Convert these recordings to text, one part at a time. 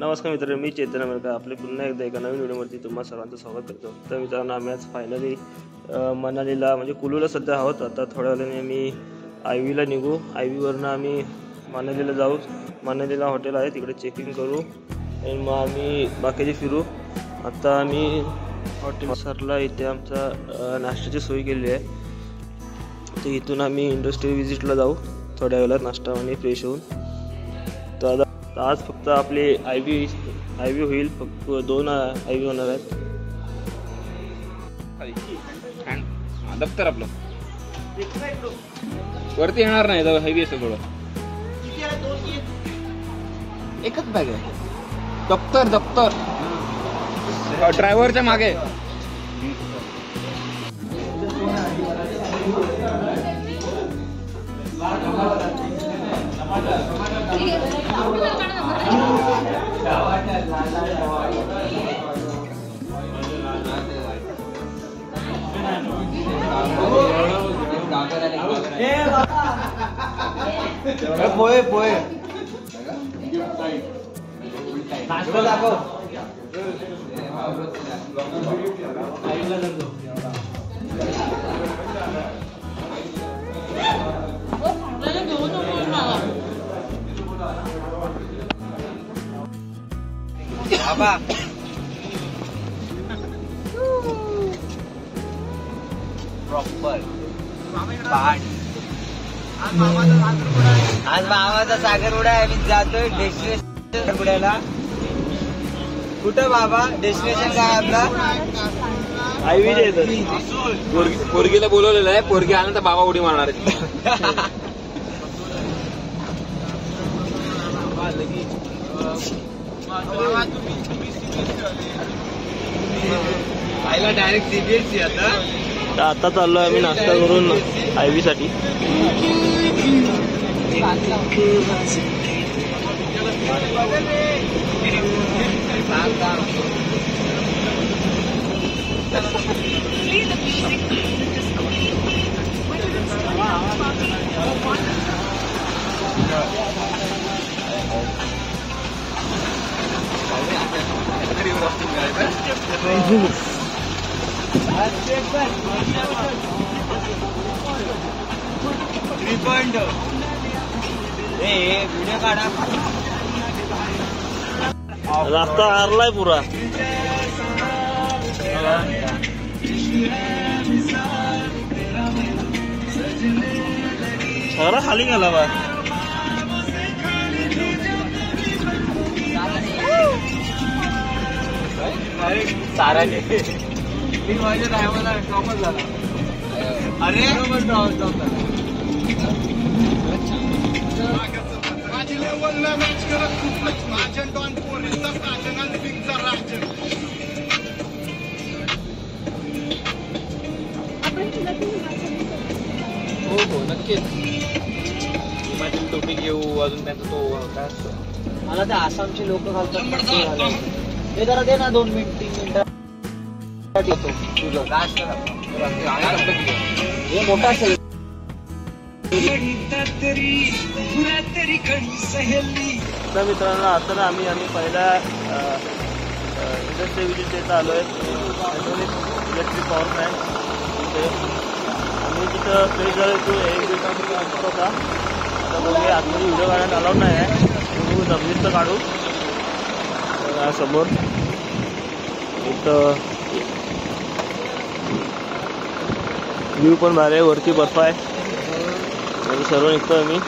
नमस्कार मित्रांनो, मी चेतन अमेरिका आपले पुन्हा एकदा एका नवीन व्हिडिओवरती तुम्हा सर्वांचं स्वागत करतो। तर मित्रांनो, आम्ही आज फायनली मनालीला म्हणजे कुलूला सध्या आहोत। आता थोड्या वेळाने आम्ही आयवीला निघू। आयवीवरनं आम्ही मनालीला जाऊ। मनालीला हॉटेल आहे, तिकडे चेकिंग करू आणि मग आम्ही बाकीचे फिरू। आता आम्ही हॉटेल सरला इथे आमचा नाश्त्याची सोय केली आहे, तर इथून आम्ही इंडस्ट्री व्हिजिटला जाऊ थोड्या वेळात नाश्ता आणि फ्रेश होऊन। तर आज फक्त आपले आयवी होईल, फक्त 2 आयवी होणार आहेत। दप्तर आपलं वरती येणार नाही, हेवी असेल थोडं। एकच बॅग आहे, दप्तर ड्रायव्हरच्या मागे। पोहे नाश्ता दाखव। बाबा प्रॉपर आज मामाचा सागरवडा आहे। आम्ही जातोय डेस्टिनेशन बुडायला। कुठं बाबा डेस्टिनेशन काय आपला? आयवी पोरगीला बोलवलेलं आहे, पोरगी आला तर बाबा उडी मारणार आहे। आईला डायरेक्ट सीबीएसई आता चाललोय आम्ही नाश्ता करून आयवी साठी। व्हिडिओ काढा, रास्ता हारलाय पुरा। सगळा खाली गेला बा। साराने माझ्या ड्रायव्हरला ड्रॉपच झाला। अरे ड्रॉप झाला। हो नक्कीच, हिमाचल टोपी घेऊ। अजून त्यांचा तो काय असतो, मला ते आसामचे लोक घालतात। हे जरा दे ना 2 मिनिट 3 मिनिटं तुझं काय असतं हे मोठा असेल। तर मित्रांनो, आता ना आम्ही पहिल्या इंडस्ट्री व्हिजिट देत आलो आहे, इलेक्ट्रिक पॉवर प्लॅन्ट। तिथे आम्ही तिथं फ्रेश झालो होतो, 1 दिवसापूर्वी अंतर होता। आता बघूया, आतमध्ये व्हिडिओ काढायला अलाउड नाही आहे, बघू जमिनीत तर काढू। समोर इथं व्ह्यू पण भारी आहे, वरती बर्फ आहे आणि सर्व निघतो आम्ही।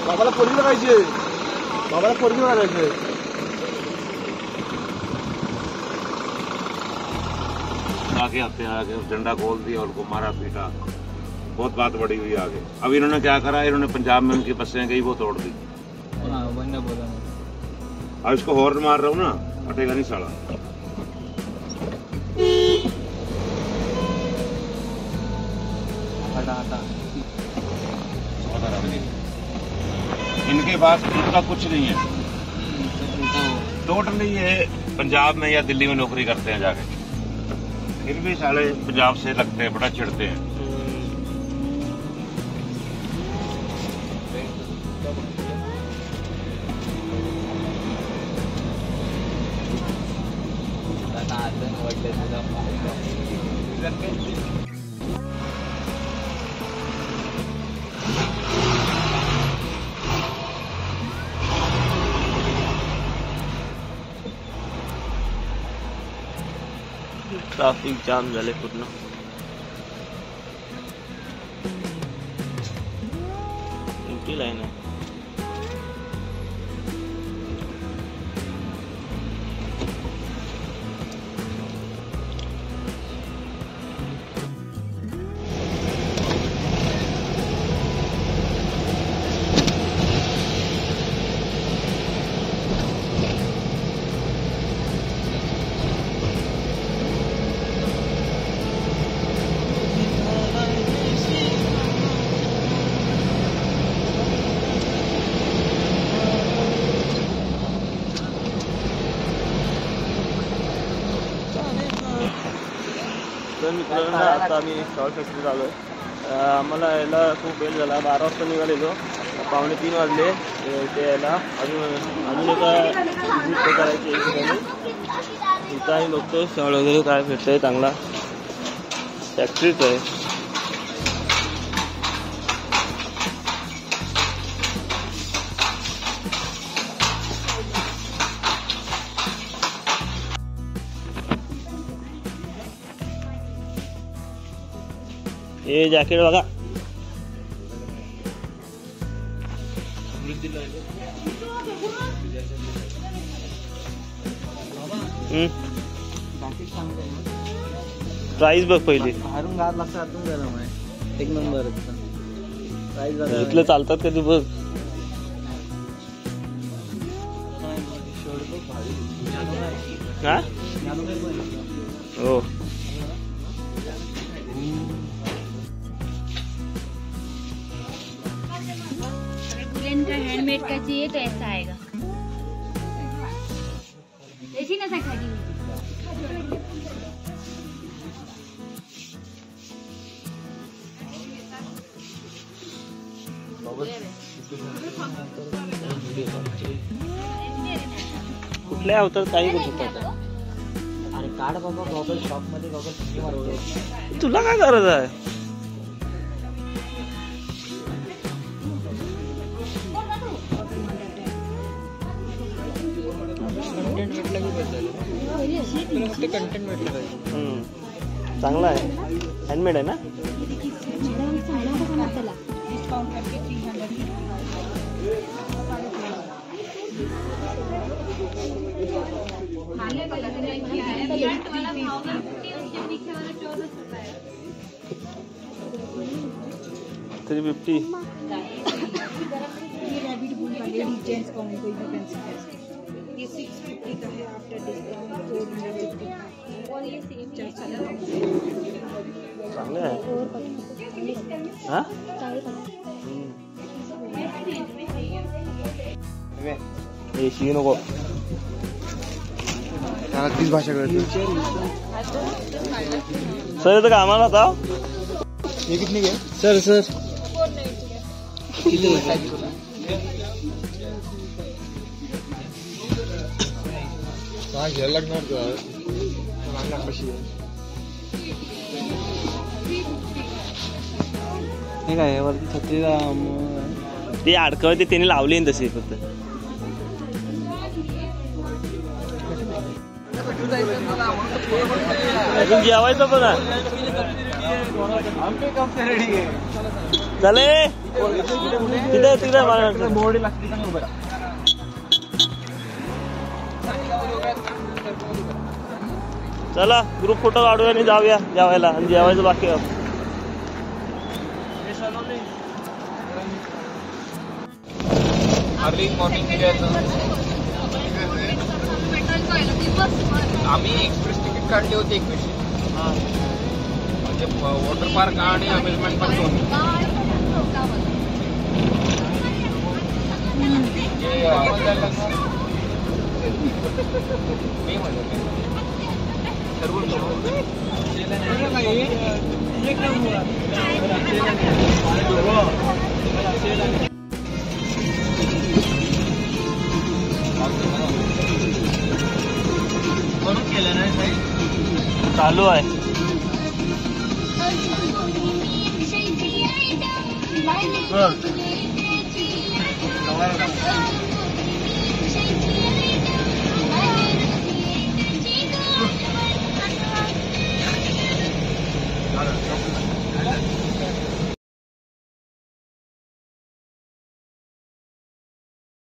बाबाला पोरगी पाहिजे, बाबाला पोरगी मारायचे। आगे आते आगे झंडा खोल दिया, उनको मारा पीटा, बहुत बात बड़ी हुई आगे। अब इन्होंने क्या करा, इन्होंने पंजाब में उनकी बसें गई वो तोड़ दी। अब इसको हॉर्न मार रहा हूँ ना, हटेगा नहीं साला। इनके पास इनका कुछ नहीं है, टोटली ये पंजाब में या दिल्ली में नौकरी करते हैं जाके, फिर भी साले पंजाब से लगते हैं, बड़ा चिढ़ते हैं। ट्रॅफिक जाम झाले पूर्ण. मोठी लाईन आहे. तर मित्रांनो आता आम्ही शॉर्ट फॅक्टरीत आलो आहे. आम्हाला यायला खूप वेळ झाला. 12 वाजता निघालेलो, 2:45 वाजले इथे यायला. अजून एका विजिट करायची इथं आम्ही बघतो शॉर्ट वगैरे काय भेटतंय. चांगला फॅक्टरीच आहे. हे जॅकेट बघा. प्राइस बघ पहिली. बाहेरून गार लागतं, आतून गरम आहे. एक नंबर. प्राइस बघा. इथलं चालतात कधी बघ. हा हो. का हैंडमेड का चाहिए तो ऐसा आएगा. ऐसी ना खाली कुठल्या अवतार काही करू शकतात. अरे काढ बाबा गॉगल. शॉप मध्ये गॉगल किती मारवले. तुला काय गरज आहे. कंटेंट भेटलं पाहिजे. चांगला आहे. हँडमेड आहे ना. $350. ये 650 का है आफ्टर डिस्काउंट 450 और ये सेम चांगलं आहे. हा एसी नको. तीच भाषा कळते. सर इथं कामाला होता. हे कितने घे सर. सर किती घ्यायला लागणार का. हे काय वरती छत्रीला ती अडकवते त्यांनी लावली तशी फक्त. अजून जेवायचं पण चले तिथे तिथे मोडी लागते. चला ग्रुप फोटो काढूया आणि जाऊया जेवायला. आणि जेवायचं बाकी आहे. अर्ली मॉर्निंग आम्ही एक्सप्रेस तिकीट काढली होती 21. म्हणजे वॉटर पार्क आणि अम्युजमेंट पार्क दोन्ही. मी म्हणतो सर्व म्हणून केलं नाही. चालू आहे. बघ